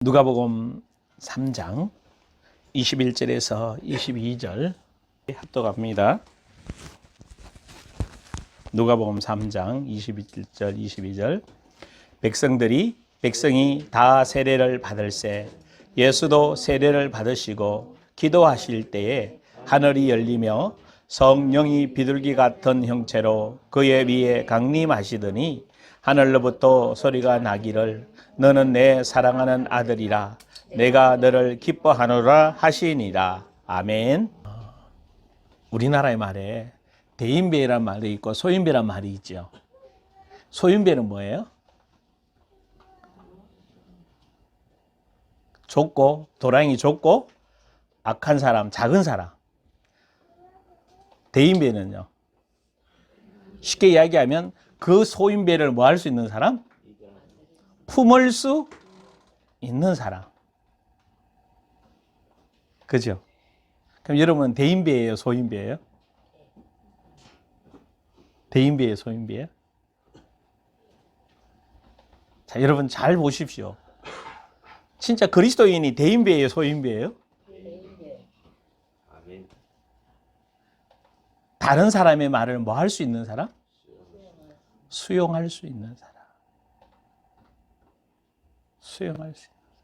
누가복음 3장 21절에서 22절 합독합니다. 누가복음 3장 21절 22절 백성이 다 세례를 받을새 예수도 세례를 받으시고 기도하실 때에 하늘이 열리며 성령이 비둘기 같은 형체로 그의 위에 강림하시더니 하늘로부터 소리가 나기를 너는 내 사랑하는 아들이라 내가 너를 기뻐하노라 하시니라. 아멘. 우리나라의 말에 대인배란 말도 있고 소인배란 말이 있죠. 소인배는 뭐예요? 좁고 도랑이 좁고 악한 사람, 작은 사람. 대인배는요, 쉽게 이야기하면 그 소인배를 뭐 할 수 있는 사람? 품을 수 있는 사람. 그죠? 그럼 여러분 대인배예요, 소인배예요? 대인배예요, 소인배예요? 자, 여러분 잘 보십시오. 진짜 그리스도인이 대인배예요, 소인배예요? 다른 사람의 말을 뭐 할 수 있는 사람? 수용할 수 있는 사람. 수용할 수 있는 사람.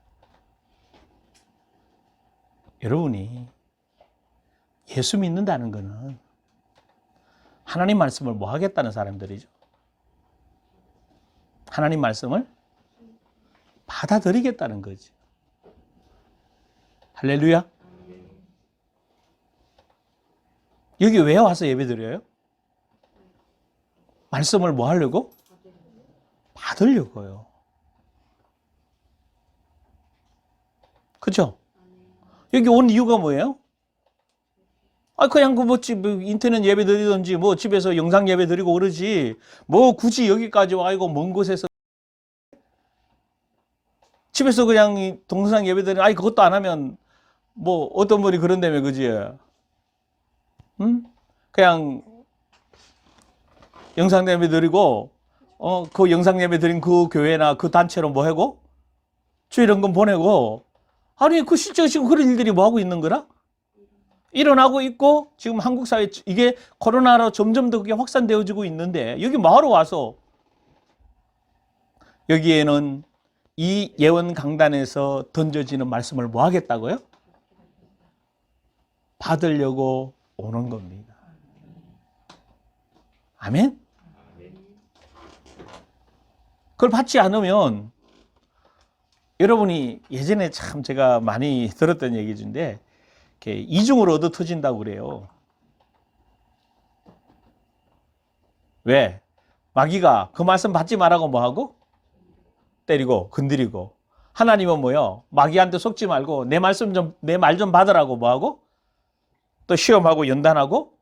여러분이 예수 믿는다는 것은 하나님 말씀을 뭐 하겠다는 사람들이죠. 하나님 말씀을 받아들이겠다는 거지. 할렐루야. 여기 왜 와서 예배드려요? 말씀을 뭐 하려고? 받으려고요. 그죠? 여기 온 이유가 뭐예요? 그냥 인터넷 예배 드리든지 집에서 영상 예배 드리고 그러지 굳이 여기까지 와 이거 먼 곳에서 집에서 그냥 동영상 예배 드리는 그것도 안 하면 어떤 분이 그런다며 그지? 그냥 영상 예배 드리고 그 영상 예배 드린 그 교회나 그 단체로 뭐 하고 주일연금 보내고 그 실제 지금 그런 일들이 뭐 하고 있는 거라? 일어나고 있고 지금 한국 사회 이게 코로나로 점점 더 그게 확산되어지고 있는데 여기 뭐하러 와서 여기에는 이 예언 강단에서 던져지는 말씀을 뭐 하겠다고요? 받으려고 오는 겁니다. 아멘? 그걸 받지 않으면 여러분이 예전에 참 제가 많이 들었던 얘기인데 이중으로 얻어 터진다고 그래요. 왜? 마귀가 그 말씀 받지 말라고 뭐하고? 때리고 건드리고. 하나님은 뭐요? 마귀한테 속지 말고 내 말 좀 받으라고 뭐하고? 또 시험하고 연단하고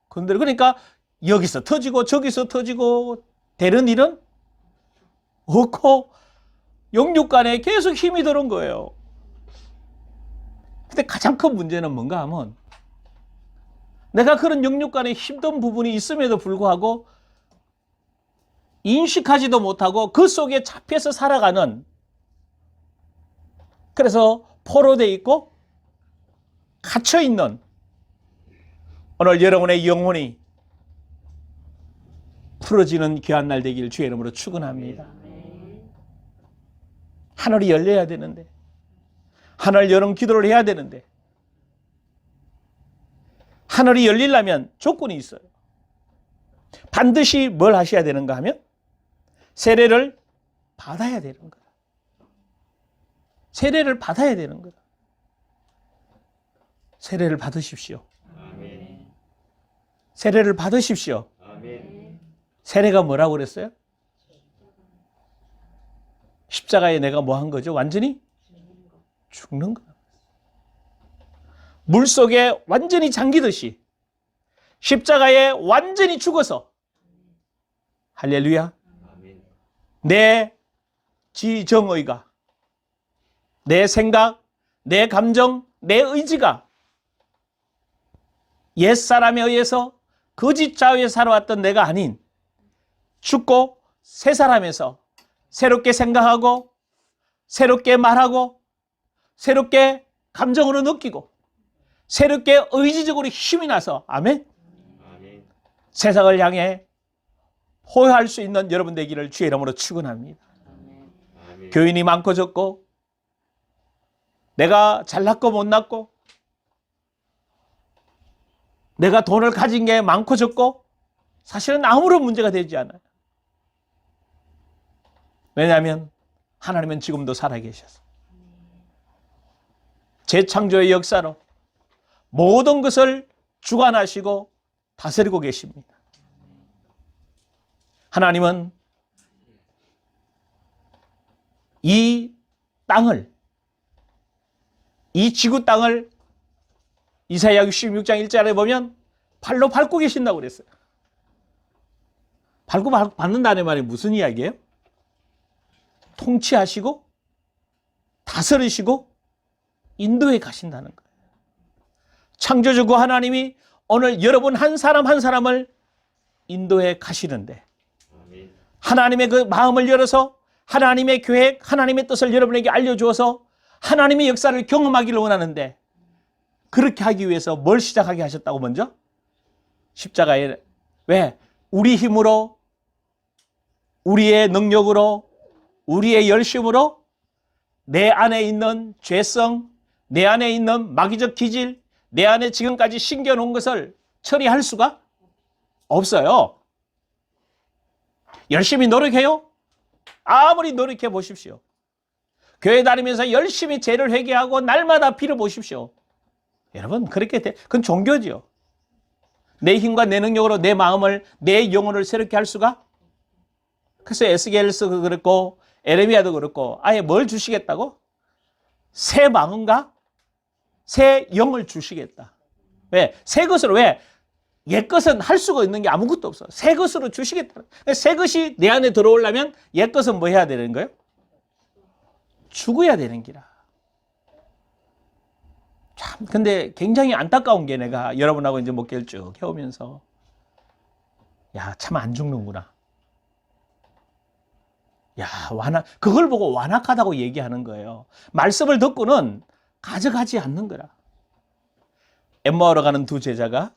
건드리고. 그러니까 여기서 터지고 저기서 터지고 되는 일은 없고 영육간에 계속 힘이 들은 거예요. 근데 가장 큰 문제는 뭔가 하면 내가 그런 영육간에 힘든 부분이 있음에도 불구하고 인식하지도 못하고 그 속에 잡혀서 살아가는, 그래서 포로되어 있고 갇혀있는 오늘 여러분의 영혼이 풀어지는 귀한 날 되길 주의 이름으로 축원합니다. 하늘이 열려야 되는데, 하늘 여는 기도를 해야 되는데, 하늘이 열리려면 조건이 있어요. 반드시 뭘 하셔야 되는가 하면 세례를 받아야 되는 거다. 세례를 받아야 되는 거다. 세례를 받으십시오. 아멘. 세례를 받으십시오. 아멘. 세례가 뭐라고 그랬어요? 십자가에 내가 뭐 한 거죠? 완전히 죽는 거야. 물 속에 완전히 잠기듯이 십자가에 완전히 죽어서, 할렐루야, 내 지정의가, 내 생각, 내 감정, 내 의지가 옛사람에 의해서 거짓 자유에 살아왔던 내가 아닌 죽고 새 사람에서 새롭게 생각하고 새롭게 말하고 새롭게 감정으로 느끼고 새롭게 의지적으로 힘이 나서 아멘. 세상을 향해 호효할 수 있는 여러분 되기를 주의 이름으로 축원합니다. 교인이 많고 적고 내가 잘났고 못났고 내가 돈을 가진 게 많고 적고 사실은 아무런 문제가 되지 않아요. 왜냐하면 하나님은 지금도 살아계셔서 재창조의 역사로 모든 것을 주관하시고 다스리고 계십니다. 하나님은 이 땅을, 이 지구 땅을 이사야 66장 1절에 보면 발로 밟고 계신다고 그랬어요. 밟고 밟는다는 말이 무슨 이야기예요? 통치하시고 다스리시고 인도해 가신다는 거예요. 창조주고 하나님이 오늘 여러분 한 사람 한 사람을 인도해 가시는데 하나님의 그 마음을 열어서 하나님의 계획, 하나님의 뜻을 여러분에게 알려주어서 하나님의 역사를 경험하기를 원하는데 그렇게 하기 위해서 뭘 시작하게 하셨다고 먼저? 십자가에 왜? 우리 힘으로 우리의 능력으로 우리의 열심으로 내 안에 있는 죄성, 내 안에 있는 마귀적 기질, 내 안에 지금까지 심겨놓은 것을 처리할 수가 없어요. 열심히 노력해요? 아무리 노력해 보십시오. 교회 다니면서 열심히 죄를 회개하고 날마다 빌어 보십시오. 여러분 그렇게 그건 종교죠. 내 힘과 내 능력으로 내 마음을 내 영혼을 새롭게 할 수가. 그래서 에스겔서도 그렇고 에레미야도 그렇고 아예 뭘 주시겠다고? 새 마음과 새 영을 주시겠다. 왜? 새 것으로 왜? 옛 것은 할 수가 있는 게 아무것도 없어. 새 것으로 주시겠다. 새 것이 내 안에 들어오려면 옛 것은 뭐 해야 되는 거예요? 죽어야 되는 기라. 참, 근데 굉장히 안타까운 게 내가 여러분하고 이제 목회를 쭉 해오면서 야, 참 안 죽는구나. 야, 그걸 보고 완악하다고 얘기하는 거예요. 말씀을 듣고는 가져가지 않는 거라. 엠마오로 가는 두 제자가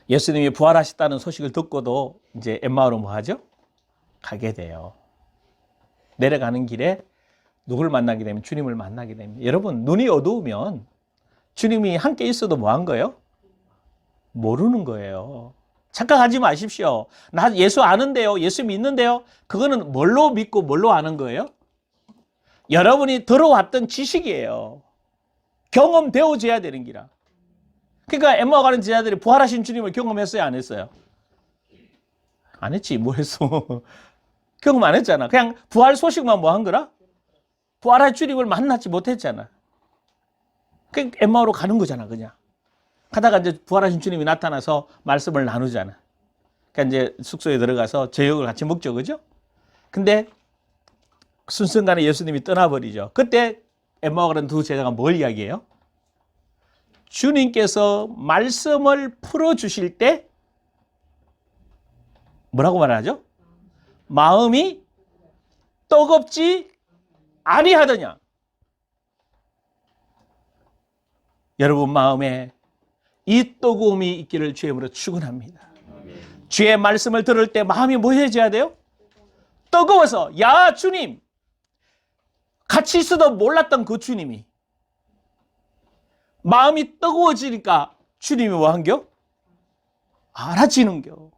예수님이 부활하셨다는 소식을 듣고도 이제 엠마오로 뭐 하죠? 가게 돼요. 내려가는 길에 누굴 만나게 되면 주님을 만나게 됩니다. 여러분 눈이 어두우면 주님이 함께 있어도 뭐 한 거예요? 모르는 거예요. 착각하지 마십시오. 나 예수 아는데요. 예수 믿는데요. 그거는 뭘로 믿고 뭘로 아는 거예요? 여러분이 들어왔던 지식이에요. 경험되어져야 되는 기라. 그러니까 엠마오 가는 제자들이 부활하신 주님을 경험했어요? 안 했어요? 안 했지. 뭐 했어? 경험 안 했잖아. 그냥 부활 소식만 뭐 한 거라? 부활할 주님을 만나지 못했잖아. 그러니까 엠마오로 가는 거잖아, 그냥. 가다가 이제 부활하신 주님이 나타나서 말씀을 나누잖아. 그러니까 이제 숙소에 들어가서 저녁을 같이 먹죠, 그죠? 근데 순순간에 예수님이 떠나버리죠. 그때 엠마오 가는 두 제자가 뭘 이야기해요? 주님께서 말씀을 풀어주실 때 뭐라고 말하죠? 마음이 뜨겁지 아니하더냐. 여러분 마음에 이 뜨거움이 있기를 주의 이름으로 축원합니다. 주의 말씀을 들을 때 마음이 뭐 해져야 돼요? 뜨거워서 야 주님, 같이 있어도 몰랐던 그 주님이 마음이 뜨거워지니까 주님이 뭐 한겨? 알아지는겨.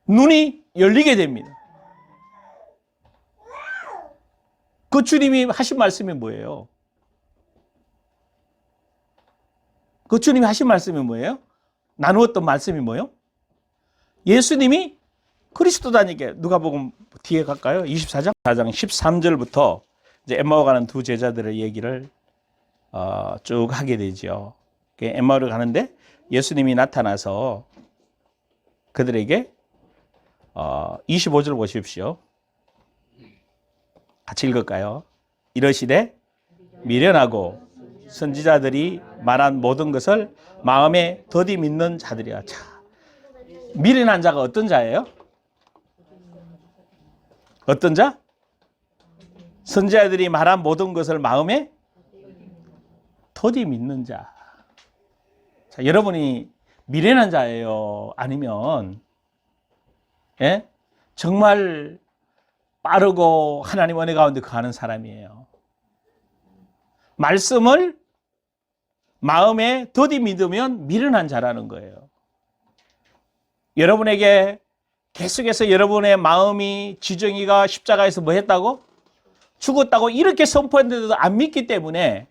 눈이 열리게 됩니다. 그 주님이 하신 말씀이 뭐예요? 그 주님이 하신 말씀이 뭐예요? 나누었던 말씀이 뭐예요? 예수님이 그리스도다니까. 누가복음 뒤에 갈까요? 24장 4장 13절부터 이제 엠마오 가는 두 제자들의 얘기를 쭉 하게 되죠. 엠마오를 가는데 예수님이 나타나서 그들에게 25절 보십시오. 같이 읽을까요? 이러시되 미련하고 선지자들이 말한 모든 것을 마음에 더디 믿는 자들이야. 자, 미련한 자가 어떤 자예요? 어떤 자? 선지자들이 말한 모든 것을 마음에 더디 믿는 자. 자, 여러분이 미련한 자예요? 아니면 예? 정말 빠르고 하나님 은혜 가운데 거하는 사람이에요? 말씀을 마음에 더디 믿으면 미련한 자라는 거예요. 여러분에게 계속해서 여러분의 마음이 지정이가 십자가에서 뭐 했다고? 죽었다고 이렇게 선포했는데도 안 믿기 때문에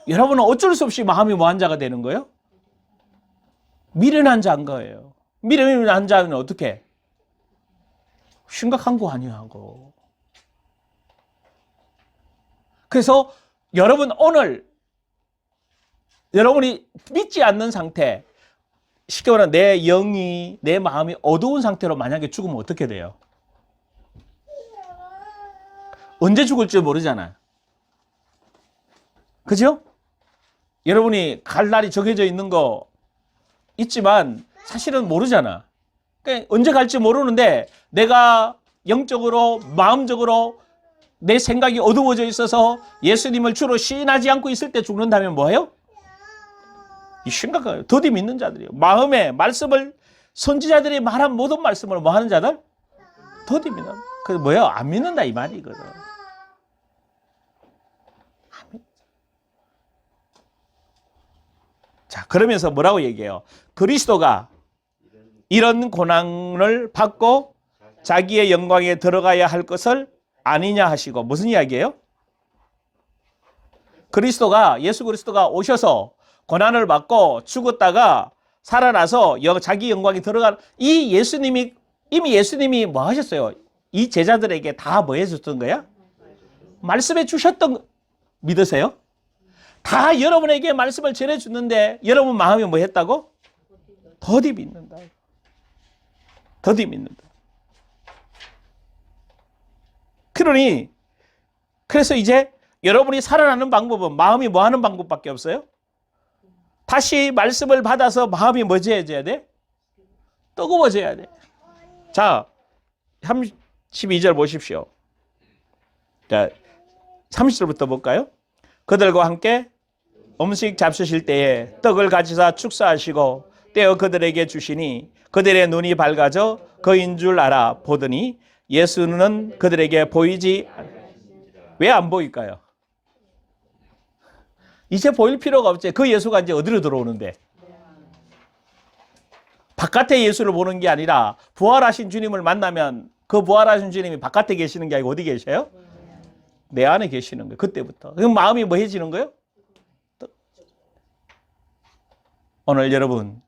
여러분은 어쩔 수 없이 마음이 뭐한 자가 되는 거예요? 미련한 자인 거예요. 미련한 자는 어떻게? 심각한 거 아니하고. 그래서 여러분 오늘 여러분이 믿지 않는 상태, 쉽게 말하면 내 영이, 내 마음이 어두운 상태로 만약에 죽으면 어떻게 돼요? 언제 죽을지 모르잖아요. 그죠? 여러분이 갈 날이 정해져 있는 거 있지만 사실은 모르잖아. 그러니까 언제 갈지 모르는데 내가 영적으로, 마음적으로 내 생각이 어두워져 있어서 예수님을 주로 시인하지 않고 있을 때 죽는다면 뭐예요? 이 심각해요. 더디 믿는 자들이에요. 마음에 말씀을 선지자들이 말한 모든 말씀을 뭐 하는 자들? 더디 믿는. 그래서 뭐예요? 안 믿는다 이 말이거든. 자, 그러면서 뭐라고 얘기해요? 그리스도가 이런 고난을 받고 자기의 영광에 들어가야 할 것을 아니냐 하시고, 무슨 이야기예요? 그리스도가, 예수 그리스도가 오셔서 고난을 받고 죽었다가 살아나서 자기 영광에 들어가는, 이 예수님이, 이미 예수님이 뭐 하셨어요? 이 제자들에게 다 뭐 해줬던 거야? 말씀해 주셨던, 믿으세요? 다 여러분에게 말씀을 전해줬는데 여러분 마음이 뭐 했다고? 더디 믿는다. 더디 믿는다. 그러니 그래서 이제 여러분이 살아나는 방법은 마음이 뭐 하는 방법밖에 없어요? 다시 말씀을 받아서 마음이 뭐지해져야 돼? 뜨거워져야 돼. 자, 32절 보십시오. 자, 30절부터 볼까요? 그들과 함께 음식 잡수실 때에 떡을 가지사 축사하시고 떼어 그들에게 주시니 그들의 눈이 밝아져 그인 줄 알아 보더니 예수는 그들에게 보이지 왜 안 보일까요? 이제 보일 필요가 없지. 그 예수가 이제 어디로 들어오는데? 바깥에 예수를 보는 게 아니라 부활하신 주님을 만나면 그 부활하신 주님이 바깥에 계시는 게 아니고 어디 계셔요? 내 안에 계시는 거예요. 그때부터. 그럼 마음이 뭐 해지는 거예요? 오늘 여러분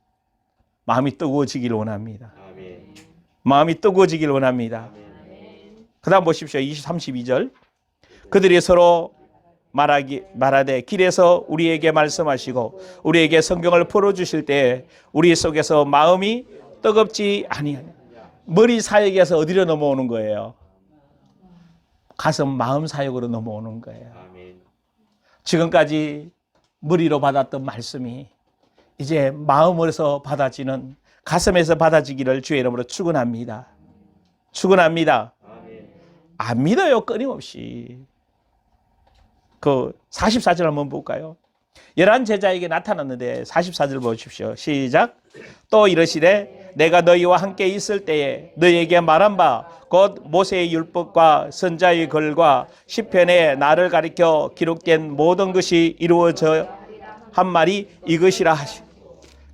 마음이 뜨거워지길 원합니다. 마음이 뜨거워지길 원합니다. 그 다음 보십시오. 32절. 그들이 서로 말하되 길에서 우리에게 말씀하시고 우리에게 성경을 풀어주실 때 우리 속에서 마음이 뜨겁지 아니하냐. 머리 사역에서 어디로 넘어오는 거예요? 가슴 마음 사역으로 넘어오는 거예요. 지금까지 머리로 받았던 말씀이 이제 마음으로서 받아지는, 가슴에서 받아지기를 주의 이름으로 축원합니다. 축원합니다. 안 믿어요, 끊임없이. 그 44절 한번 볼까요? 11 제자에게 나타났는데 44절 보십시오. 시작. 또 이르시되 내가 너희와 함께 있을 때에 너희에게 말한 바 곧 모세의 율법과 선자의 글과 시편에 나를 가리켜 기록된 모든 것이 이루어져 한 말이 이것이라 하시.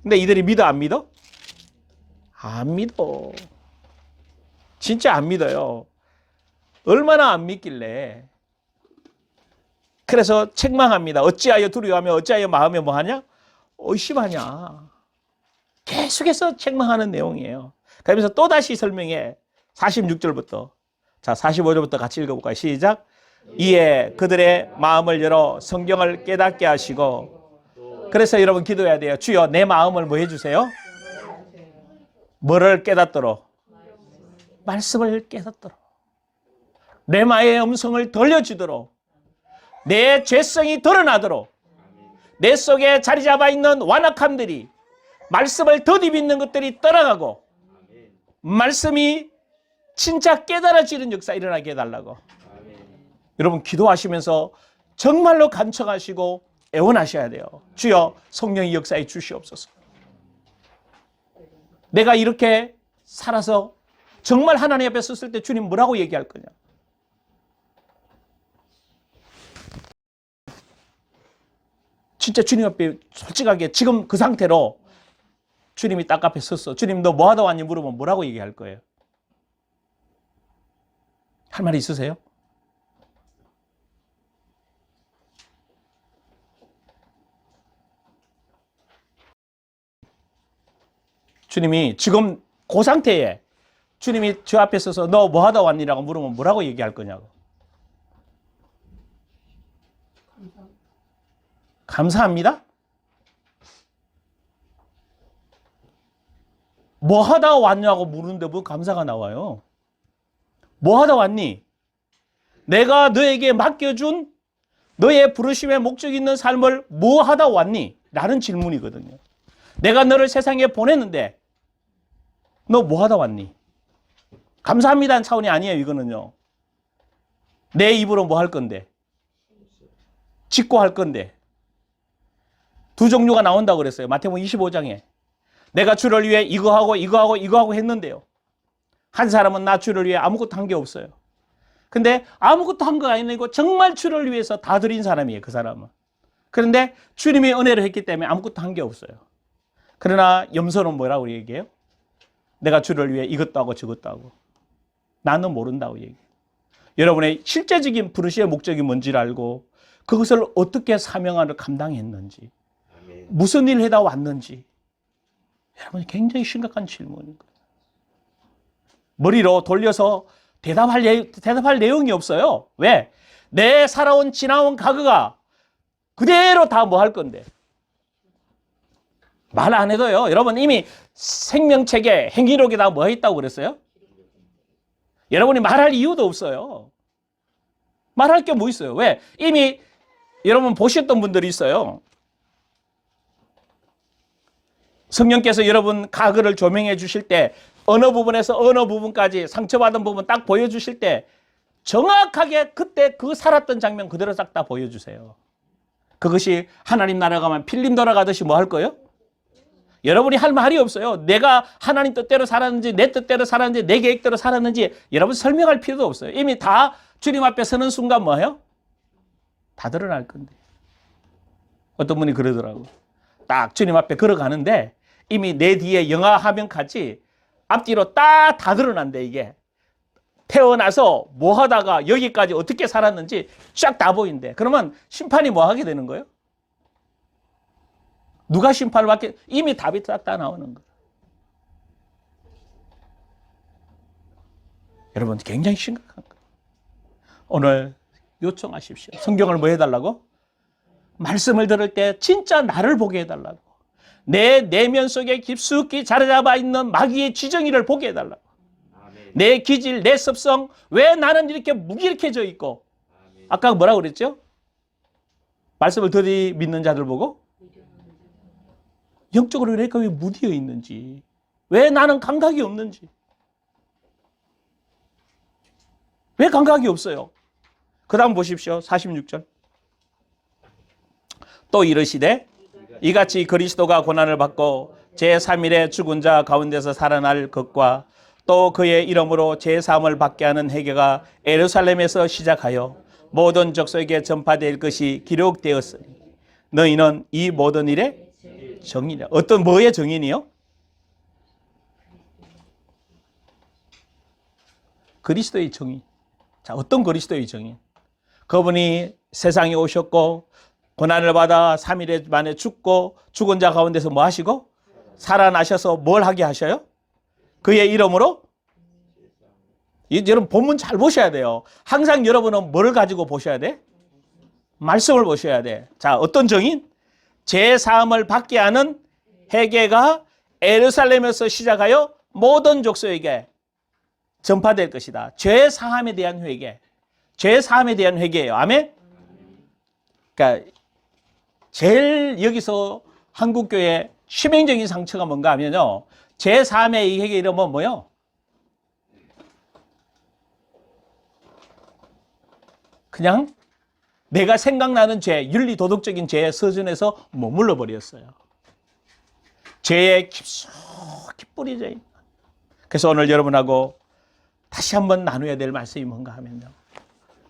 근데 이들이 믿어 안 믿어? 안 믿어. 진짜 안 믿어요. 얼마나 안 믿길래. 그래서 책망합니다. 어찌하여 두려워하며 어찌하여 마음에 뭐하냐? 의심하냐. 계속해서 책망하는 내용이에요. 그러면서 또다시 설명해. 46절부터. 자, 45절부터 같이 읽어볼까요? 시작. 이에 그들의 마음을 열어 성경을 깨닫게 하시고. 그래서 여러분 기도해야 돼요. 주여 내 마음을 뭐 해주세요? 뭐를 깨닫도록? 말씀을 깨닫도록. 내 마의 음성을 들려주도록. 내 죄성이 드러나도록. 내 속에 자리 잡아 있는 완악함들이, 말씀을 더디 믿는 것들이 떠나가고 말씀이 진짜 깨달아지는 역사 일어나게 해달라고. 여러분 기도하시면서 정말로 간청하시고 애원하셔야 돼요. 주여 성령의 역사에 주시옵소서. 내가 이렇게 살아서 정말 하나님 앞에 섰을 때 주님 뭐라고 얘기할 거냐. 진짜 주님 앞에 솔직하게 지금 그 상태로 주님이 딱 앞에 섰어. 주님 너 뭐 하다 왔니? 물으면 뭐라고 얘기할 거예요? 할 말이 있으세요? 주님이 지금 그 상태에 주님이 저 앞에 서서 너 뭐 하다 왔니라고 물으면 뭐라고 얘기할 거냐고. 감사합니다? 뭐 하다 왔냐고 물는데 뭐 감사가 나와요? 뭐 하다 왔니? 내가 너에게 맡겨준 너의 부르심의 목적 있는 삶을 뭐 하다 왔니? 라는 질문이거든요. 내가 너를 세상에 보냈는데 너 뭐 하다 왔니? 감사합니다는 차원이 아니에요. 이거는요. 내 입으로 뭐 할 건데? 짓고 할 건데. 두 종류가 나온다고 그랬어요. 마태복음 25장에. 내가 주를 위해 이거하고 했는데요. 한 사람은 나 주를 위해 아무것도 한 게 없어요. 근데 아무것도 한 거 아니고 정말 주를 위해서 다 드린 사람이에요. 그 사람은. 그런데 주님이 은혜를 했기 때문에 아무것도 한 게 없어요. 그러나 염소는 뭐라고 얘기해요? 내가 주를 위해 이것도 하고 저것도 하고. 나는 모른다고 얘기해요. 여러분의 실제적인 부르심의 목적이 뭔지를 알고 그것을 어떻게 사명을 감당했는지 무슨 일을 해다 왔는지 여러분 굉장히 심각한 질문인 거예요. 머리로 돌려서 대답할 내용이 없어요. 왜? 내 살아온 지나온 과거가 그대로 다 뭐 할 건데. 말 안 해도요. 여러분 이미 생명책에 행위록에다 뭐 했다고 그랬어요? 여러분이 말할 이유도 없어요. 말할 게 뭐 있어요? 왜? 이미 여러분 보셨던 분들이 있어요. 성령께서 여러분 과거를 조명해 주실 때 어느 부분에서 어느 부분까지 상처받은 부분 딱 보여주실 때 정확하게 그때 그 살았던 장면 그대로 싹 다 보여주세요. 그것이 하나님 나라 가면 필름 돌아가듯이 뭐 할 거예요? 여러분이 할 말이 없어요. 내가 하나님 뜻대로 살았는지 내 뜻대로 살았는지 내 계획대로 살았는지 여러분 설명할 필요도 없어요. 이미 다 주님 앞에 서는 순간 뭐예요? 다 드러날 건데. 어떤 분이 그러더라고. 딱 주님 앞에 걸어가는데 이미 내 뒤에 영화 화면까지 앞뒤로 딱 다 드러난대. 이게 태어나서 뭐 하다가 여기까지 어떻게 살았는지 쫙 다 보인대. 그러면 심판이 뭐 하게 되는 거예요? 누가 심판을 받게? 이미 답이 딱 다 나오는 거예요. 여러분 굉장히 심각한 거예요. 오늘 요청하십시오. 성경을 뭐 해달라고? 말씀을 들을 때 진짜 나를 보게 해달라고. 내 내면 속에 깊숙이 자리 잡아 있는 마귀의 지정의를 보게 해달라고. 아멘. 내 기질, 내 습성, 왜 나는 이렇게 무기력해져 있고. 아멘. 아까 뭐라고 그랬죠? 말씀을 들이믿는 자들 보고 영적으로 내가 왜 무디어 있는지, 왜 나는 감각이 없는지, 왜 감각이 없어요? 그 다음 보십시오. 46절. 또 이르시되 이같이 그리스도가 고난을 받고 제3일에 죽은 자 가운데서 살아날 것과 또 그의 이름으로 제3을 받게 하는 회개가 예루살렘에서 시작하여 모든 족속에게 전파될 것이 기록되었으니 너희는 이 모든 일의 정인이야. 어떤 뭐의 정인이요? 그리스도의 정인. 자, 어떤 그리스도의 정인? 그분이 세상에 오셨고 고난을 받아 3일 만에 죽고 죽은 자 가운데서 뭐 하시고 살아나셔서 뭘 하게 하셔요? 그의 이름으로? 여러분 본문 잘 보셔야 돼요. 항상 여러분은 뭐를 가지고 보셔야 돼? 말씀을 보셔야 돼. 자, 어떤 정인? 제3을 받게 하는 회개가 예루살렘에서 시작하여 모든 족속에게 전파될 것이다. 죄사함에 대한 회개. 죄사함에 대한 회개예요. 아멘? 그러니까 제일 여기서 한국교회 치명적인 상처가 뭔가 하면요. 제3의 이 회개 이름은 뭐요? 그냥 내가 생각나는 죄, 윤리 도덕적인 죄의 서전에서 머물러 버렸어요. 죄에 깊숙이 뿌려져 있는. 그래서 오늘 여러분하고 다시 한번 나누어야 될 말씀이 뭔가 하면요.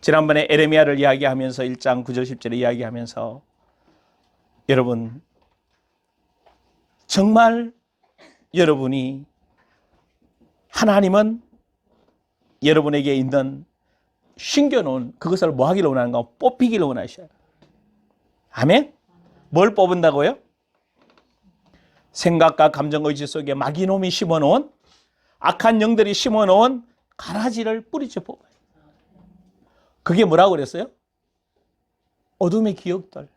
지난번에 에레미야를 이야기하면서 1장 9절 10절을 이야기하면서 여러분 정말 여러분이 하나님은 여러분에게 있는 신겨놓은 그것을 뭐 하기를 원하는가? 뽑히기를 원하셔요. 아멘? 뭘 뽑은다고요? 생각과 감정 의지 속에 마귀놈이 심어놓은 악한 영들이 심어놓은 가라지를 뿌리째 뽑아요. 그게 뭐라고 그랬어요? 어둠의 기억들,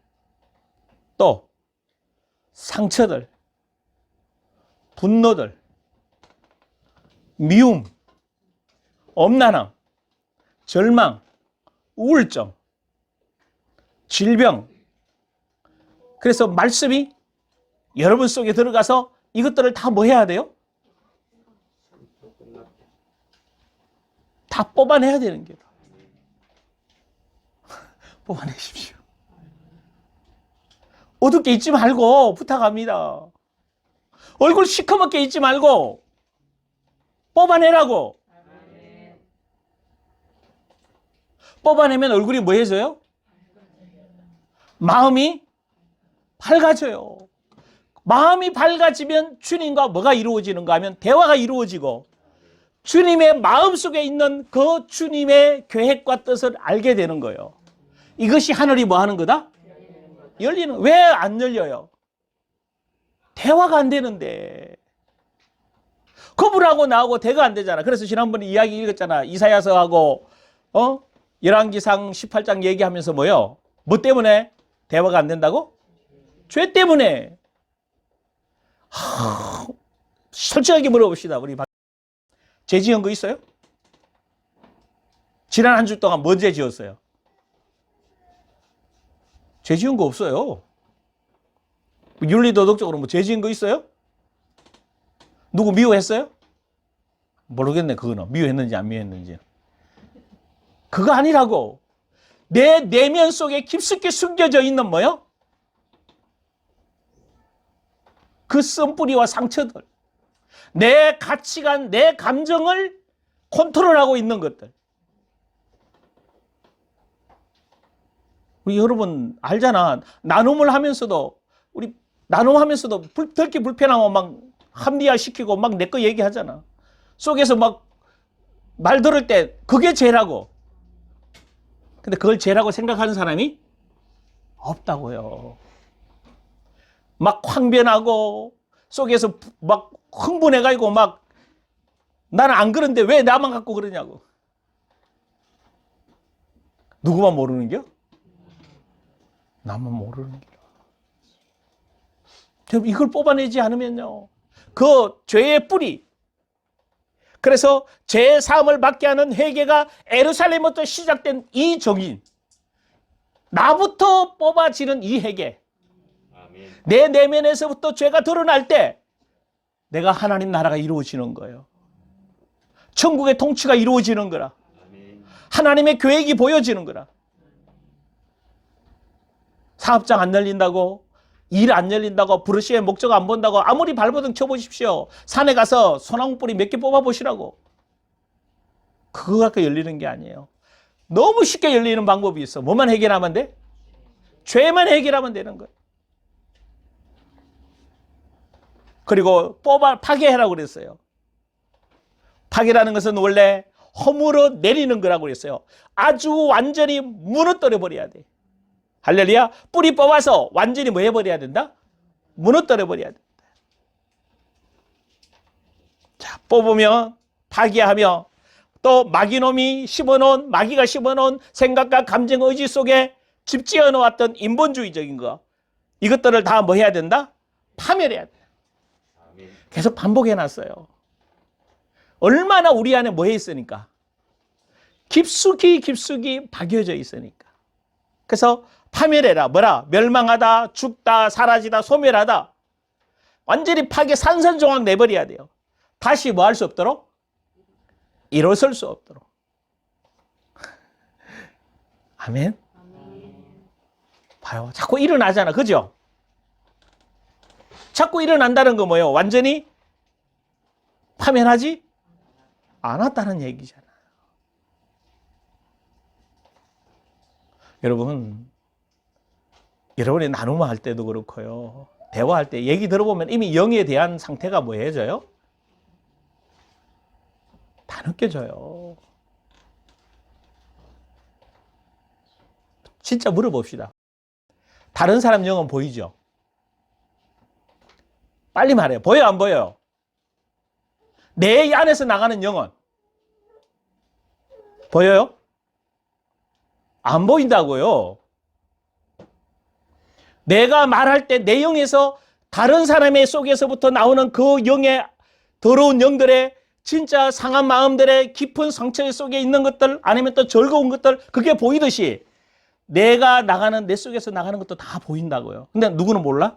또 상처들, 분노들, 미움, 엄난함, 절망, 우울증, 질병. 그래서 말씀이 여러분 속에 들어가서 이것들을 다 뭐 해야 돼요? 다 뽑아내야 되는 거예요. 뽑아내십시오. 어둡게 있지 말고 부탁합니다. 얼굴 시커멓게 있지 말고 뽑아내라고. 뽑아내면 얼굴이 뭐 해져요? 마음이 밝아져요. 마음이 밝아지면 주님과 뭐가 이루어지는가 하면 대화가 이루어지고 주님의 마음속에 있는 그 주님의 계획과 뜻을 알게 되는 거예요. 이것이 하늘이 뭐 하는 거다? 열리는. 왜 안 열려요? 대화가 안 되는데. 거부하고 나하고 대가 안 되잖아. 그래서 지난번에 이야기 읽었잖아. 이사야서하고 열왕기상 18장 얘기하면서 뭐요? 뭐 때문에 대화가 안 된다고? 죄 때문에. 솔직하게 물어봅시다. 우리 죄 지은 거 있어요? 지난 한 주 동안 뭔 죄 지었어요? 죄 지은 거 없어요. 윤리도덕적으로 뭐 죄 지은 거 있어요? 누구 미워했어요? 모르겠네. 그거는 미워했는지 안 미워했는지. 그거 아니라고. 내 내면 속에 깊숙이 숨겨져 있는 뭐요? 그 쓴뿌리와 상처들, 내 가치관, 내 감정을 컨트롤하고 있는 것들. 우리 여러분 알잖아. 나눔을 하면서도 우리 나눔하면서도 덜기 불편하고 막 합리화 시키고 막 내 거 얘기하잖아. 속에서 막 말 들을 때 그게 죄라고. 근데 그걸 죄라고 생각하는 사람이 없다고요. 막 황변하고 속에서 막 흥분해가지고 막 나는 안 그런데 왜 나만 갖고 그러냐고. 누구만 모르는겨? 나만 모르는 겨. 이걸 뽑아내지 않으면요. 그 죄의 뿌리. 그래서 죄의 사함을 받게 하는 회개가 예루살렘부터 시작된 이 정인. 나부터 뽑아지는 이 회개. 내 내면에서부터 죄가 드러날 때 내가 하나님 나라가 이루어지는 거예요. 천국의 통치가 이루어지는 거라. 하나님의 계획이 보여지는 거라. 사업장 안 열린다고, 일 안 열린다고, 브러쉬에 목적 안 본다고 아무리 발버둥 쳐보십시오. 산에 가서 소나무 뿌리 몇 개 뽑아보시라고. 그거 갖고 열리는 게 아니에요. 너무 쉽게 열리는 방법이 있어. 뭐만 해결하면 돼? 죄만 해결하면 되는 거예요. 그리고 파괴하라고 그랬어요. 파괴라는 것은 원래 허물어 내리는 거라고 그랬어요. 아주 완전히 무너뜨려 버려야 돼. 할렐루야. 뿌리 뽑아서 완전히 뭐 해버려야 된다? 무너뜨려 버려야 된다. 자, 뽑으면 파괴하며 또 마귀가 심어놓은 생각과 감정 의지 속에 집 지어 놓았던 인본주의적인 거, 이것들을 다 뭐 해야 된다? 파멸해야 돼. 계속 반복해 놨어요. 얼마나 우리 안에 뭐 해 있으니까? 깊숙이 박여져 있으니까. 그래서 파멸해라. 뭐라? 멸망하다, 죽다, 사라지다, 소멸하다. 완전히 파괴 산산조각 내버려야 돼요. 다시 뭐 할 수 없도록? 일어설 수 없도록. 아멘? 봐요. 자꾸 일어나잖아. 그죠? 자꾸 일어난다는 거 뭐예요? 완전히 파면하지 않았다는 얘기잖아요. 여러분, 여러분이 나눔할 때도 그렇고요. 대화할 때 얘기 들어보면 이미 영에 대한 상태가 뭐해져요? 다 느껴져요. 진짜 물어봅시다. 다른 사람 영은 보이죠? 빨리 말해요. 보여요, 안 보여요? 내 안에서 나가는 영은 보여요? 안 보인다고요. 내가 말할 때 내 영에서 다른 사람의 속에서부터 나오는 그 영의 더러운 영들의 진짜 상한 마음들의 깊은 상처 속에 있는 것들 아니면 또 즐거운 것들 그게 보이듯이 내가 나가는 내 속에서 나가는 것도 다 보인다고요. 근데 누구는 몰라?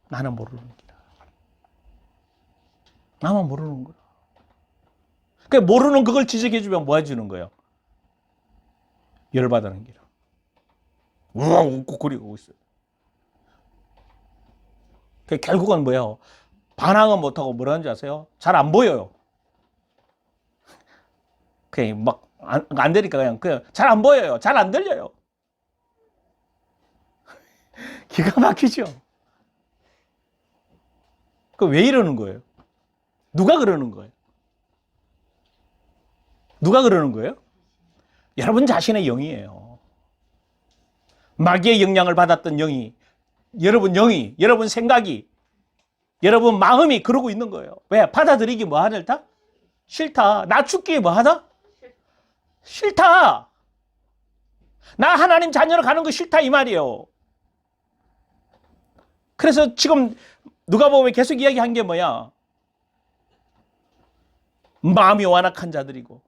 나는 모르는 거야. 나만 모르는 거야. 그 모르는 그걸 지적해주면 뭐 해주는 거예요? 열받는 기라. 우와 웃고 그리고 있어요. 결국은 뭐예요? 반항은 못하고 뭐라는 줄 아세요? 잘 안 보여요. 그냥 막 안 되니까 그냥 잘 안 보여요. 잘 안 들려요. 기가 막히죠? 그 왜 이러는 거예요? 누가 그러는 거예요? 누가 그러는 거예요? 여러분 자신의 영이에요. 마귀의 영향을 받았던 영이, 여러분 생각이, 여러분 마음이 그러고 있는 거예요. 왜? 받아들이기 뭐 하늘다? 싫다. 나 죽기 뭐 하다? 싫다. 나 하나님 자녀로 가는 거 싫다 이 말이에요. 그래서 지금 누가 보면 계속 이야기한 게 뭐야? 마음이 완악한 자들이고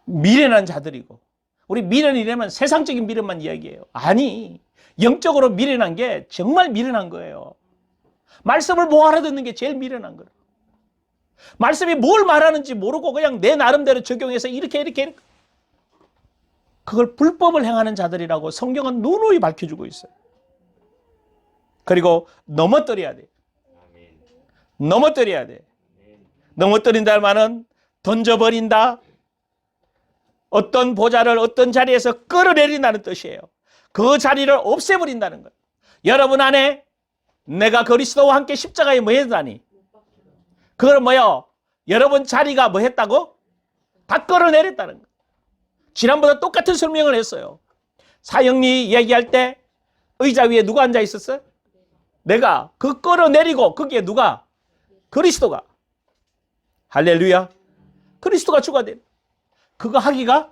미련한 자들이고 우리 미련이라면 세상적인 미련만 이야기해요. 아니 영적으로 미련한 게 정말 미련한 거예요. 말씀을 뭐 알아듣는 게 제일 미련한 거예요. 말씀이 뭘 말하는지 모르고 그냥 내 나름대로 적용해서 이렇게 그걸 불법을 행하는 자들이라고 성경은 누누이 밝혀주고 있어요. 그리고 넘어뜨려야 돼. 넘어뜨려야 돼. 넘어뜨린다는 말은 던져버린다. 어떤 보좌를 어떤 자리에서 끌어내린다는 뜻이에요. 그 자리를 없애버린다는 거예요. 여러분 안에 내가 그리스도와 함께 십자가에 뭐 했다니? 그걸 뭐요? 여러분 자리가 뭐 했다고? 다 끌어내렸다는 거예요. 지난번에 똑같은 설명을 했어요. 사형리 얘기할 때 의자 위에 누가 앉아 있었어요? 내가 그 끌어내리고 거기에 누가? 그리스도가. 할렐루야. 그리스도가 주가 돼. 그거 하기가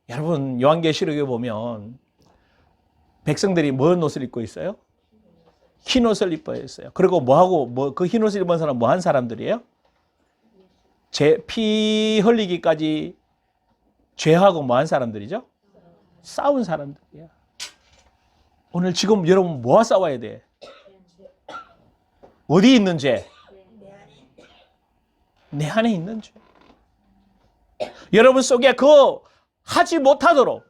여러분 요한계시록에 보면 백성들이 뭔 옷을 입고 있어요? 흰 옷을 입고 있어요. 그리고 그 흰 옷을 입은 사람 뭐 한 사람들이에요? 피 흘리기까지 죄하고 뭐 한 사람들이죠? 싸운 사람들이야. 오늘 지금 여러분 뭐와 싸워야 돼? 어디 있는 죄? 내 안에 있는 죄. 여러분 속에 그 하지 못하도록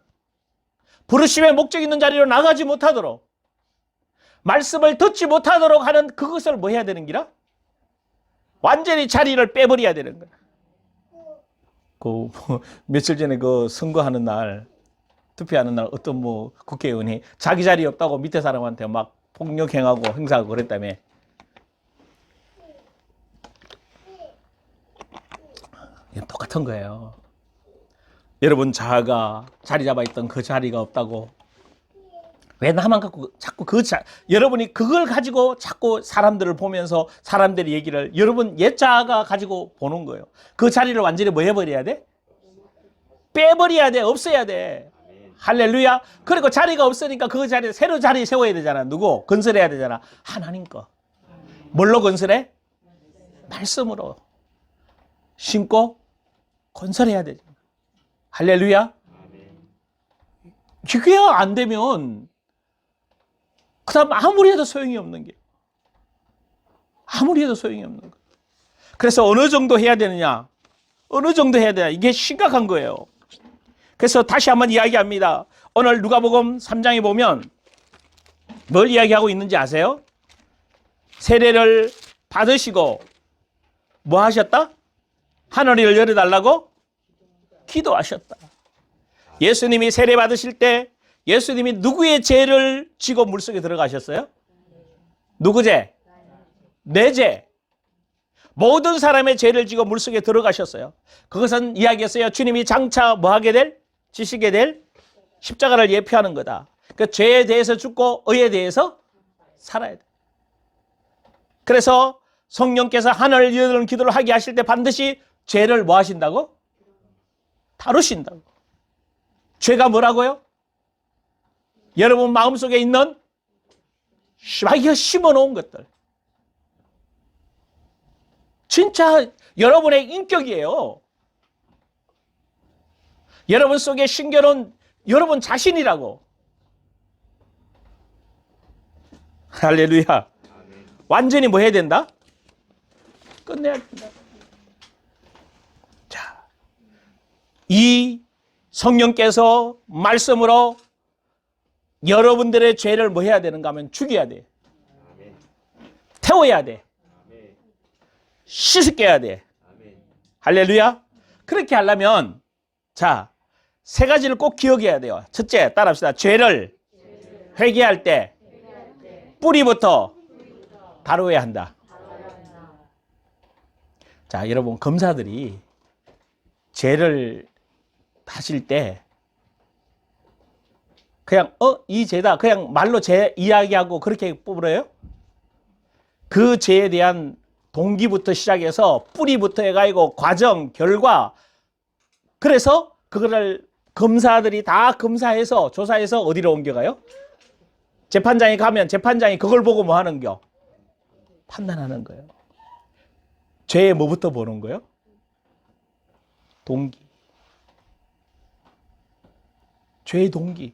부르심의 목적 있는 자리로 나가지 못하도록 말씀을 듣지 못하도록 하는 그것을 뭐 해야 되는 기라? 완전히 자리를 빼버려야 되는 거야. 며칠 전에 그 선거하는 날 투표하는 날 어떤 국회의원이 자기 자리 없다고 밑에 사람한테 막 폭력행하고 행사하고 그랬다며. 똑같은 거예요. 여러분 자아가 자리 잡아 있던 그 자리가 없다고 왜 나만 갖고 자꾸 여러분이 그걸 가지고 자꾸 사람들을 보면서 사람들의 얘기를 여러분 옛 자아가 가지고 보는 거예요. 그 자리를 완전히 뭐 해버려야 돼? 빼버려야 돼. 없애야 돼. 할렐루야. 그리고 자리가 없으니까 그 자리에 새로 자리 세워야 되잖아. 누구? 건설해야 되잖아. 하나님 거. 뭘로 건설해? 말씀으로 심고 건설해야 되잖아. 할렐루야. 그게 안 되면 그 다음 아무리 해도 소용이 없는 게. 아무리 해도 소용이 없는 거. 그래서 어느 정도 해야 되느냐? 어느 정도 해야 되냐? 이게 심각한 거예요. 그래서 다시 한번 이야기합니다. 오늘 누가복음 3장에 보면 뭘 이야기하고 있는지 아세요? 세례를 받으시고 뭐 하셨다? 하늘을 열어달라고 기도하셨다. 예수님이 세례 받으실 때 예수님이 누구의 죄를 지고 물속에 들어가셨어요? 누구 죄? 내 죄. 모든 사람의 죄를 지고 물속에 들어가셨어요. 그것은 이야기했어요. 주님이 장차 뭐 하게 될? 지시게 될 십자가를 예표하는 거다. 그 죄에 대해서 죽고 의에 대해서 살아야 돼. 그래서 성령께서 하늘을 여는 기도를 하게 하실 때 반드시 죄를 뭐 하신다고? 다루신다고. 죄가 뭐라고요? 여러분 마음속에 있는 자기가 심어놓은 것들. 진짜 여러분의 인격이에요. 여러분 속에 심겨놓은 여러분 자신이라고. 할렐루야. 완전히 뭐 해야 된다? 끝내야 된다. 자, 이 성령께서 말씀으로 여러분들의 죄를 뭐 해야 되는가 하면 죽여야 돼. 태워야 돼. 씻게 돼. 할렐루야. 그렇게 하려면 자, 세 가지를 꼭 기억해야 돼요. 첫째, 따라합시다. 죄를 회개할 때 뿌리부터 다루어야 한다. 자, 여러분 검사들이 죄를 하실 때 그냥 이 죄다 그냥 말로 죄 이야기하고 그렇게 뽑으래요? 그 죄에 대한 동기부터 시작해서 뿌리부터 해가지고 과정, 결과, 그래서 그거를 검사들이 다 검사해서 조사해서 어디로 옮겨가요? 재판장에 가면 재판장이 그걸 보고 뭐 하는겨? 판단하는 거예요. 죄의 뭐부터 보는 거예요? 동기. 죄의 동기.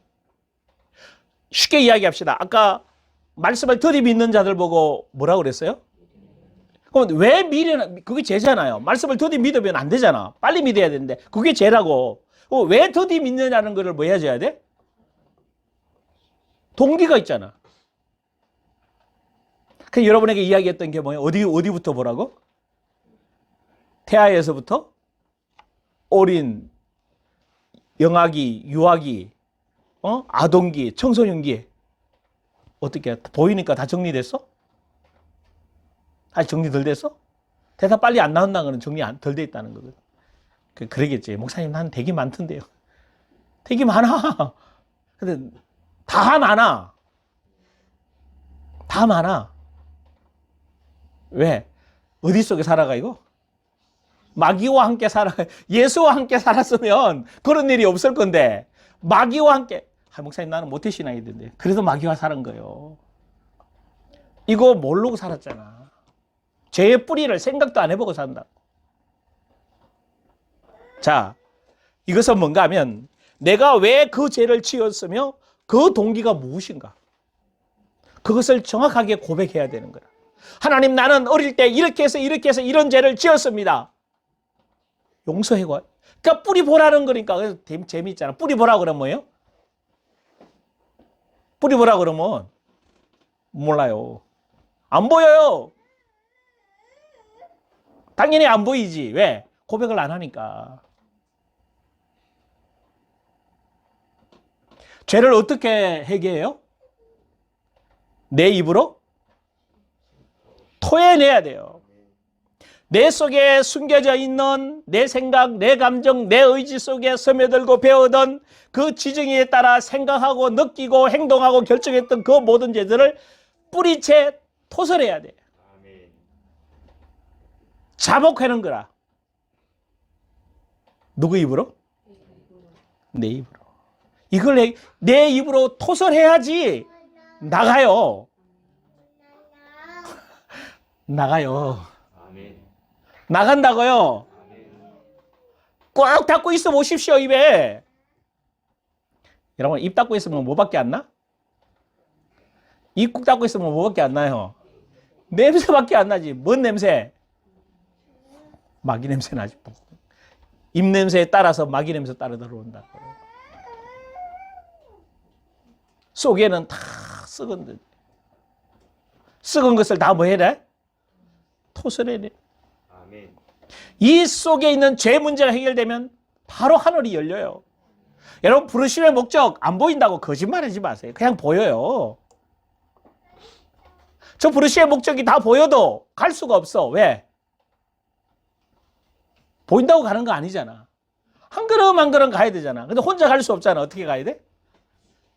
쉽게 이야기합시다. 아까 말씀을 들이믿는 자들 보고 뭐라고 그랬어요? 그럼 왜 미련한, 그게 죄잖아요. 말씀을 더디 믿으면 안 되잖아. 빨리 믿어야 되는데. 그게 죄라고. 왜 더디 믿느냐는 거를 뭐 해줘야 돼? 동기가 있잖아. 그 여러분에게 이야기했던 게 뭐예요? 어디부터 보라고? 태아에서부터 어린, 영아기, 유아기, 아동기, 청소년기. 어떻게 보이니까 다 정리됐어? 아직 정리 덜 됐어? 대답 빨리 안 나온다는 거는 정리 덜 돼 있다는 거거든. 그러겠지. 목사님, 나는 되게 많던데요. 되게 많아. 근데 다 많아. 다 많아. 왜? 어디 속에 살아가, 이거? 마귀와 함께 살아. 예수와 함께 살았으면 그런 일이 없을 건데, 마귀와 함께. 목사님, 나는 모태신앙이던데. 그래서 마귀와 살은 거예요. 이거 모르고 살았잖아. 죄의 뿌리를 생각도 안 해보고 산다. 자, 이것은 뭔가 하면 내가 왜 그 죄를 지었으며 그 동기가 무엇인가? 그것을 정확하게 고백해야 되는 거야. 하나님, 나는 어릴 때 이렇게 해서 이런 죄를 지었습니다. 용서해고. 그러니까 뿌리 보라는 거니까. 그래서 재미있잖아. 뿌리 보라 그러면 뭐예요? 뿌리 보라 그러면 몰라요. 안 보여요. 당연히 안 보이지. 왜? 고백을 안 하니까. 죄를 어떻게 해결해요? 내 입으로 토해내야 돼요. 내 속에 숨겨져 있는 내 생각, 내 감정, 내 의지 속에 스며들고 배우던 그 지정에 따라 생각하고 느끼고 행동하고 결정했던 그 모든 죄들을 뿌리채 토설해야 돼. 자복하는 거라. 누구 입으로? 내 입으로. 이걸 내 입으로 토설해야지 나가요. 나가요. 나간다고요. 꼭 닫고 있어 보십시오, 입에. 여러분, 입 닫고 있으면 뭐밖에 안 나? 입 꾹 닫고 있으면 뭐밖에 안 나요? 냄새밖에 안 나지. 뭔 냄새? 마귀 냄새 나지. 입냄새에 따라서 마귀 냄새 따라 들어온다고. 속에는 다 썩은 것을 다 뭐 해야 돼? 토설해야 돼. 아멘. 이 속에 있는 죄 문제가 해결되면 바로 하늘이 열려요. 여러분, 부르심의 목적 안 보인다고 거짓말하지 마세요. 그냥 보여요. 저 부르심의 목적이 다 보여도 갈 수가 없어. 왜? 보인다고 가는 거 아니잖아. 한 걸음 한 걸음 가야 되잖아. 근데 혼자 갈 수 없잖아. 어떻게 가야 돼?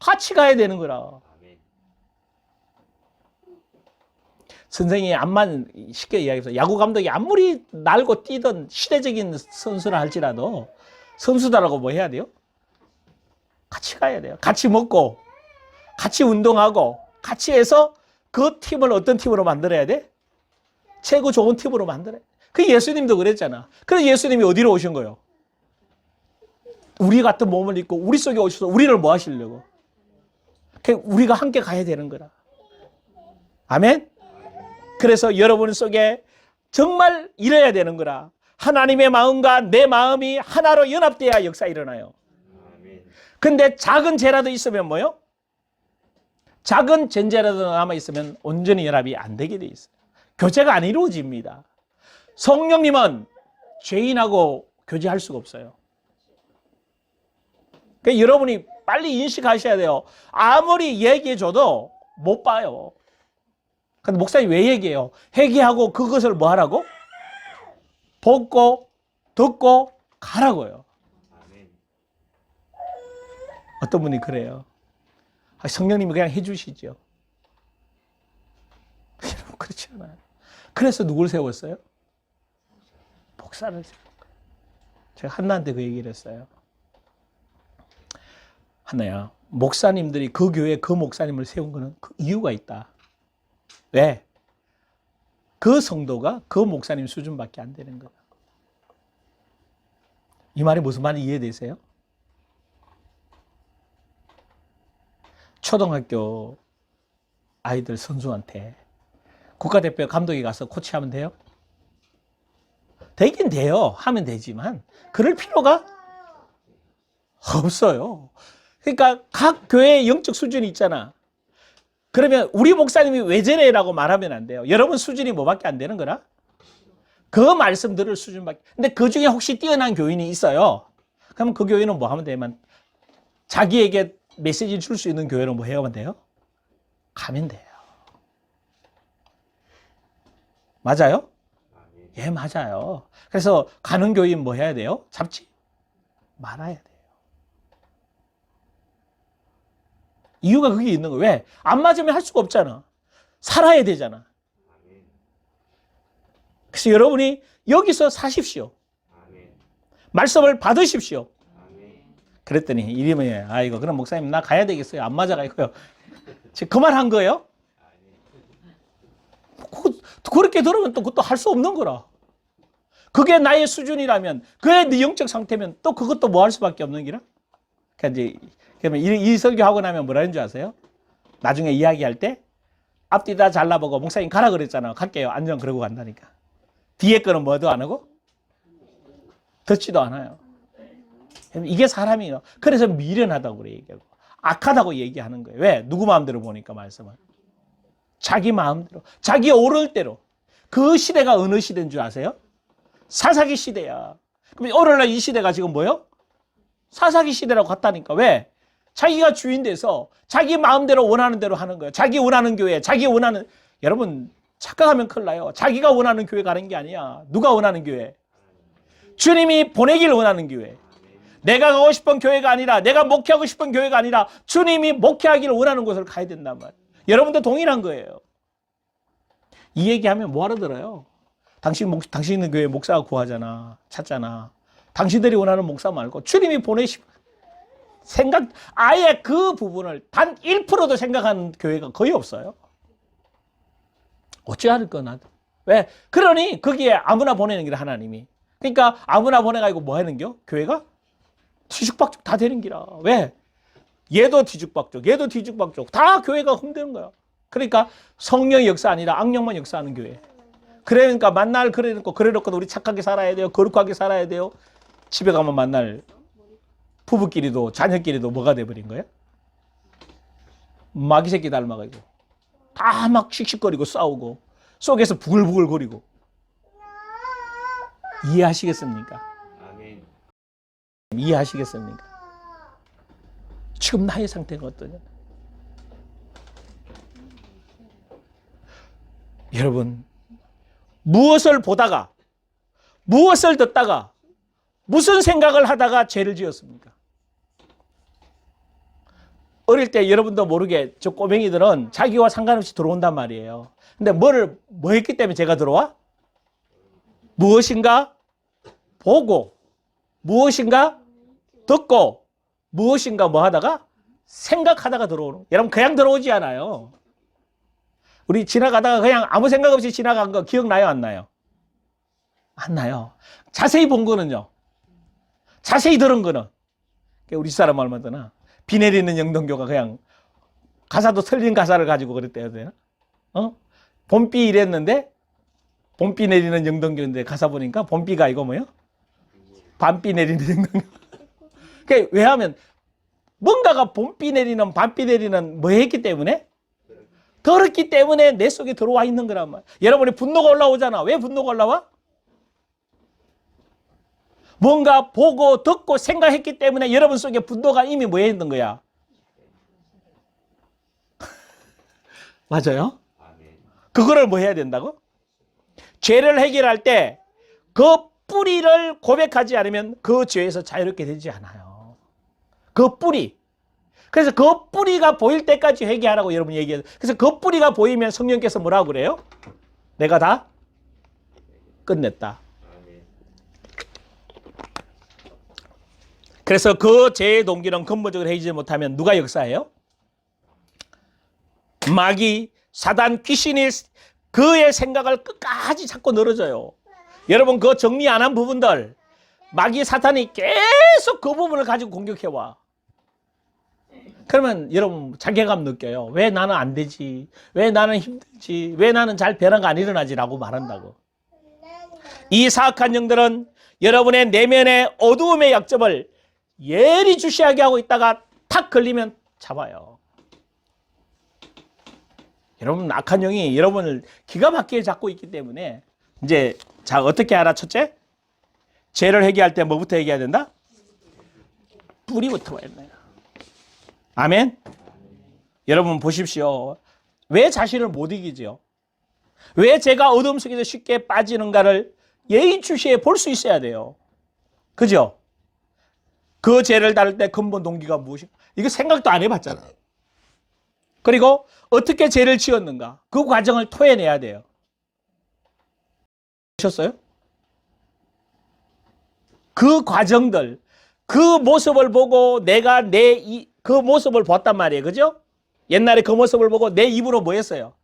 같이 가야 되는 거라. 아멘. 선생이 암만 쉽게 이야기해서 야구 감독이 아무리 날고 뛰던 시대적인 선수라 할지라도 선수다라고 뭐 해야 돼요? 같이 가야 돼요. 같이 먹고 같이 운동하고 같이 해서 그 팀을 어떤 팀으로 만들어야 돼? 최고 좋은 팀으로 만들어야 돼. 그 예수님도 그랬잖아. 그래서 예수님이 어디로 오신 거예요? 우리 같은 몸을 입고 우리 속에 오셔서 우리를 뭐 하시려고? 우리가 함께 가야 되는 거라. 아멘? 그래서 여러분 속에 정말 이래야 되는 거라. 하나님의 마음과 내 마음이 하나로 연합돼야 역사 일어나요. 근데 작은 죄라도 있으면 뭐요? 작은 죄라도 남아있으면 온전히 연합이 안 되게 돼 있어요. 교제가 안 이루어집니다. 성령님은 죄인하고 교제할 수가 없어요. 그러니까 여러분이 빨리 인식하셔야 돼요. 아무리 얘기해줘도 못 봐요. 근데 목사님 왜 얘기해요? 회개하고 그것을 뭐 하라고? 보고 듣고 가라고요. 어떤 분이 그래요. 성령님이 그냥 해주시죠. 여러분 그렇지 않아요. 그래서 누굴 세웠어요? 목사를 세웠어요. 제가 한나한테 그 얘기를 했어요. 한나야, 목사님들이 그 교회 그 목사님을 세운 거는 그 이유가 있다. 왜? 그 성도가 그 목사님 수준밖에 안 되는 거야. 이 말이 무슨 말인지 이해되세요? 초등학교 아이들 선수한테 국가대표 감독이 가서 코치하면 돼요? 되긴 돼요. 하면 되지만 그럴 필요가 없어요. 그러니까 각 교회의 영적 수준이 있잖아. 그러면 우리 목사님이 왜 저래라고 말하면 안 돼요. 여러분 수준이 뭐밖에 안 되는 거라? 그 말씀 들을 수준밖에. 근데 그 중에 혹시 뛰어난 교인이 있어요. 그러면 그 교인은 뭐 하면 되면 자기에게 메시지 줄 수 있는 교회로 뭐 해야만 돼요? 가면 돼요. 맞아요? 예, 맞아요. 그래서 가는 교인 뭐 해야 돼요? 잡지 말아야 돼요. 이유가 그게 있는 거예요. 왜? 안 맞으면 할 수가 없잖아. 살아야 되잖아. 그래서 여러분이 여기서 사십시오. 말씀을 받으십시오. 그랬더니 이름이 아이고 그럼 목사님 나 가야 되겠어요. 안 맞아가지고요. 지금 그 말 한 거예요? 그렇게 들으면 또 그것도 할 수 없는 거라. 그게 나의 수준이라면 그게 네 영적 상태면 또 그것도 뭐 할 수밖에 없는 기라. 그러니까 이제 그러면 이 설교하고 나면 뭐라는 줄 아세요? 나중에 이야기할 때 앞뒤 다 잘라보고 목사님 가라 그랬잖아. 갈게요. 안전 그러고 간다니까. 뒤에 거는 뭐도 안 하고 듣지도 않아요. 이게 사람이에요. 그래서 미련하다고 그래 얘기하고 악하다고 얘기하는 거예요. 왜? 누구 마음대로 보니까 말씀을. 자기 마음대로. 자기 오를 대로. 그 시대가 어느 시대인 줄 아세요? 사사기 시대야. 그럼 오늘날 이 시대가 지금 뭐예요? 사사기 시대라고 갔다니까. 왜? 자기가 주인 돼서 자기 마음대로 원하는 대로 하는 거예요. 자기 원하는 교회, 자기 원하는. 여러분 착각하면 큰일 나요. 자기가 원하는 교회 가는 게 아니야. 누가 원하는 교회? 주님이 보내길 원하는 교회. 내가 가고 싶은 교회가 아니라 내가 목회하고 싶은 교회가 아니라 주님이 목회하기를 원하는 곳을 가야 된단 말이에요. 여러분도 동일한 거예요. 이 얘기하면 뭐 알아들어요? 당신 교회 목사가 구하잖아. 찾잖아. 당신들이 원하는 목사 말고 주님이 아예 그 부분을 단 1%도 생각하는 교회가 거의 없어요. 어찌할 거나. 왜? 그러니 거기에 아무나 보내는 게 하나님이. 그러니까 아무나 보내가지고 뭐 하는 겨? 교회가? 뒤죽박죽 다 되는 기라. 왜? 얘도 뒤죽박죽, 얘도 뒤죽박죽. 다 교회가 흔드는 거야. 그러니까 성령의 역사 아니라 악령만 역사하는 교회. 그러니까 만날 그래놓고 우리 착하게 살아야 돼요. 거룩하게 살아야 돼요. 집에 가면 만날 부부끼리도 자녀끼리도 뭐가 돼버린 거야? 마귀 새끼 닮아가지고 다 막 씩씩거리고 싸우고 속에서 부글부글거리고. 이해하시겠습니까? 이해하시겠습니까? 지금 나의 상태가 어떠냐? 여러분, 무엇을 보다가, 무엇을 듣다가, 무슨 생각을 하다가 죄를 지었습니까? 어릴 때 여러분도 모르게 저 꼬맹이들은 자기와 상관없이 들어온단 말이에요. 근데 뭐 했기 때문에 죄가 들어와? 무엇인가 보고, 무엇인가 듣고, 무엇인가 뭐 하다가 생각하다가 들어오는. 여러분 그냥 들어오지 않아요. 우리 지나가다가 그냥 아무 생각 없이 지나간 거 기억나요? 안 나요? 안 나요. 자세히 본 거는요. 자세히 들은 거는 우리 사람 얼마나 비 내리는 영동교가 그냥 가사도 틀린 가사를 가지고 그랬대야 되나? 봄비 이랬는데 봄비 내리는 영동교인데 가사 보니까 봄비가 이거 뭐요? 밤비 내리는 영동교. 그게 왜 하면 뭔가가 봄비 내리는 밤비 내리는 뭐 했기 때문에? 들었기 때문에 내 속에 들어와 있는 거란 말이야. 여러분이 분노가 올라오잖아. 왜 분노가 올라와? 뭔가 보고 듣고 생각했기 때문에 여러분 속에 분노가 이미 뭐 있는 거야? 맞아요? 그거를 뭐 해야 된다고? 죄를 해결할 때 그 뿌리를 고백하지 않으면 그 죄에서 자유롭게 되지 않아요. 그 뿌리. 그래서 그 뿌리가 보일 때까지 회개하라고 여러분이 얘기해요. 그래서 그 뿌리가 보이면 성령께서 뭐라고 그래요? 내가 다 끝냈다. 그래서 그 죄의 동기는 근본적으로 해결하지 못하면 누가 역사해요? 마귀, 사단, 귀신이 그의 생각을 끝까지 자꾸 늘어져요. 여러분 그 정리 안 한 부분들 마귀, 사탄이 계속 그 부분을 가지고 공격해와. 그러면 여러분 자괴감 느껴요. 왜 나는 안 되지? 왜 나는 힘들지? 왜 나는 잘 변화가 안 일어나지? 라고 말한다고. 이 사악한 영들은 여러분의 내면의 어두움의 약점을 예리주시하게 하고 있다가 탁 걸리면 잡아요. 여러분 악한 영이 여러분을 기가 막히게 잡고 있기 때문에 이제 자 어떻게 알아? 첫째, 죄를 해결할 때 뭐부터 해결해야 된다? 뿌리부터 해야 된다. 아멘? 여러분 보십시오. 왜 자신을 못 이기죠? 왜 제가 어둠 속에서 쉽게 빠지는가를 예의주시에 볼 수 있어야 돼요. 그죠? 그 죄를 다룰 때 근본 동기가 무엇인가? 이거 생각도 안 해봤잖아. 그리고 어떻게 죄를 지었는가? 그 과정을 토해내야 돼요. 보셨어요? 그 과정들, 그 모습을 보고 내가 그 모습을 봤단 말이에요. 그죠? 옛날에 그 모습을 보고 내 입으로 뭐 했어요?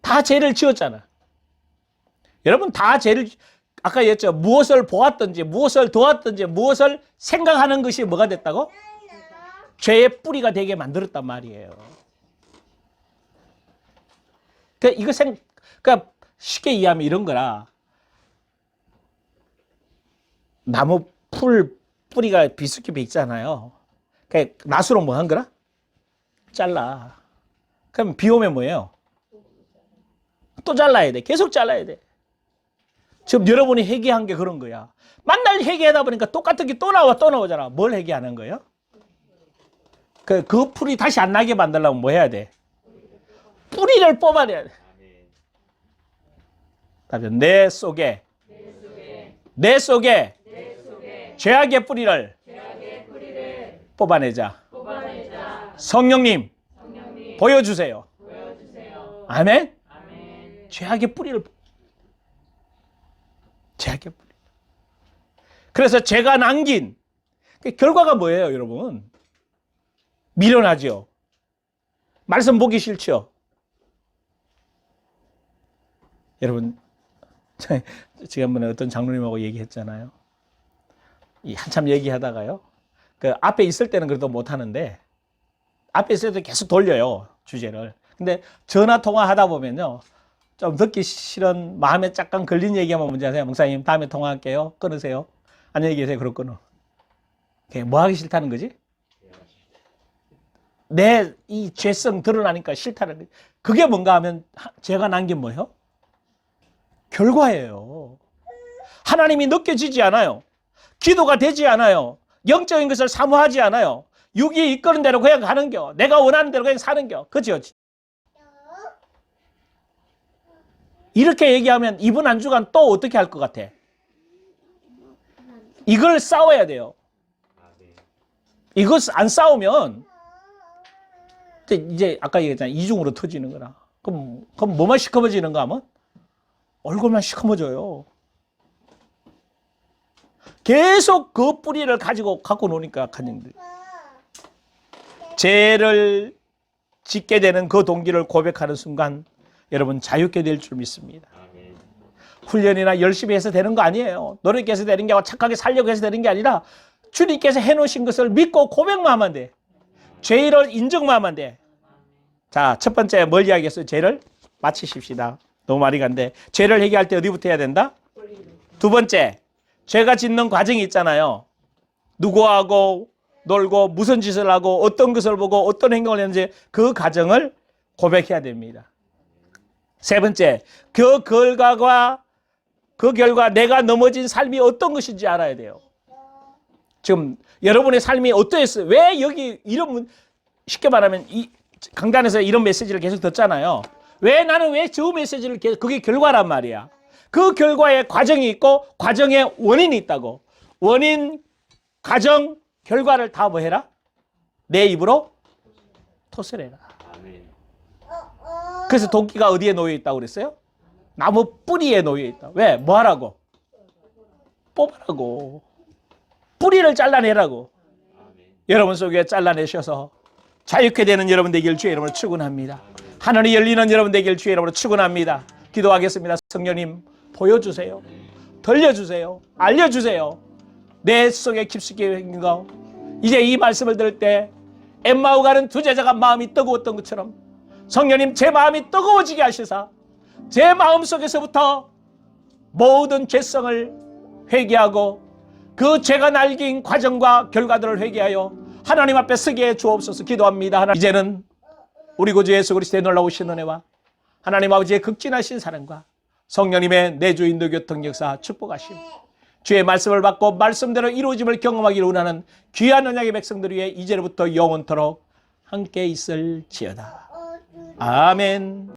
다 죄를 지었잖아. 여러분 다 죄를, 아까 얘기했죠. 무엇을 보았든지, 무엇을 도왔든지, 무엇을 생각하는 것이 뭐가 됐다고? 죄의 뿌리가 되게 만들었단 말이에요. 그러니까 쉽게 이해하면 이런 거라. 나무 뿌리가 비스킷이 있잖아요. 그러니까 낫으로 뭐 한 거라? 잘라. 그럼 비 오면 뭐예요? 또 잘라야 돼. 계속 잘라야 돼. 지금 여러분이 회개한 게 그런 거야. 맨날 회개하다 보니까 똑같은 게 또 나오잖아. 뭘 회개하는 거예요? 그 풀이 다시 안 나게 만들려면 뭐 해야 돼? 뿌리를 뽑아내야 돼. 내 속에 죄악의 뿌리를 뽑아내자. 성령님 보여주세요. 아멘? 죄악의 뿌리를. 그래서 죄가 남긴 결과가 뭐예요, 여러분? 미련하죠. 말씀 보기 싫죠. 여러분, 지난번에 어떤 장로님하고 얘기했잖아요. 한참 얘기하다가요. 그 앞에 있을 때는 그래도 못하는데 앞에 있을 때 계속 돌려요, 주제를. 근데 전화 통화하다 보면요. 좀 듣기 싫은 마음에 약간 걸린 얘기하면 문제 하세요. 목사님 다음에 통화할게요. 끊으세요. 안녕히 계세요. 그렇구나. 뭐 하기 싫다는 거지? 내 이 죄성 드러나니까 싫다는 거지. 그게 뭔가 하면 제가 남긴 뭐예요? 결과예요. 하나님이 느껴지지 않아요. 기도가 되지 않아요. 영적인 것을 사모하지 않아요. 육이 이끄는 대로 그냥 가는겨. 내가 원하는 대로 그냥 사는겨. 그죠? 이렇게 얘기하면 이번 한 주간 또 어떻게 할 것 같아? 이걸 싸워야 돼요. 이것 안 싸우면 이제 아까 얘기했잖아요. 이중으로 터지는 거라. 그럼 뭐만 시커머지는가 하면 얼굴만 시커머져요. 계속 그 뿌리를 갖고 노니까 간증들. 죄를 짓게 되는 그 동기를 고백하는 순간 여러분 자유케 될 줄 믿습니다. 훈련이나 열심히 해서 되는 거 아니에요. 노력해서 되는 게 아니라 착하게 살려고 해서 되는 게 아니라 주님께서 해놓으신 것을 믿고 고백만 하면 돼. 죄를 인정만 하면 돼. 자, 첫 번째 뭘 이야기했어요? 죄를 마치십시다. 너무 많이 간데 죄를 해결할 때 어디부터 해야 된다? 두 번째, 죄가 짓는 과정이 있잖아요. 누구하고 놀고 무슨 짓을 하고 어떤 것을 보고 어떤 행동을 했는지 그 과정을 고백해야 됩니다. 세 번째, 그 결과 내가 넘어진 삶이 어떤 것인지 알아야 돼요. 지금 여러분의 삶이 어떠했어요? 왜 여기 이런 쉽게 말하면 이 강단에서 이런 메시지를 계속 듣잖아요. 나는 왜 저 메시지를 계속 그게 결과란 말이야. 그 결과에 과정이 있고 과정에 원인이 있다고. 원인, 과정, 결과를 다 뭐 해라? 내 입으로 토설해라. 그래서 도끼가 어디에 놓여 있다고 그랬어요? 나무 뿌리에 놓여 있다. 왜? 뭐 하라고? 뽑으라고. 뿌리를 잘라내라고. 여러분 속에 잘라내셔서 자유케 되는 여러분 되길 주의 이름으로 축원합니다. 하늘이 열리는 여러분 되길 주의 이름으로 축원합니다. 기도하겠습니다. 성령님 보여주세요. 들려주세요. 알려주세요. 내 속에 깊숙이 있는 거. 이제 이 말씀을 들을 때 엠마오 가는 두 제자가 마음이 뜨거웠던 것처럼 성령님 제 마음이 뜨거워지게 하시사 제 마음속에서부터 모든 죄성을 회개하고 그 죄가 날긴 과정과 결과들을 회개하여 하나님 앞에 서게 해 주옵소서. 기도합니다. 이제는 우리 구주 예수 그리스도의 놀라우신 은혜와 하나님 아버지의 극진하신 사랑과 성령님의 내주 인도 교통 역사 축복하심 주의 말씀을 받고 말씀대로 이루어짐을 경험하기를 원하는 귀한 언약의 백성들 위해 이제부터 영원토록 함께 있을지어다. 아멘.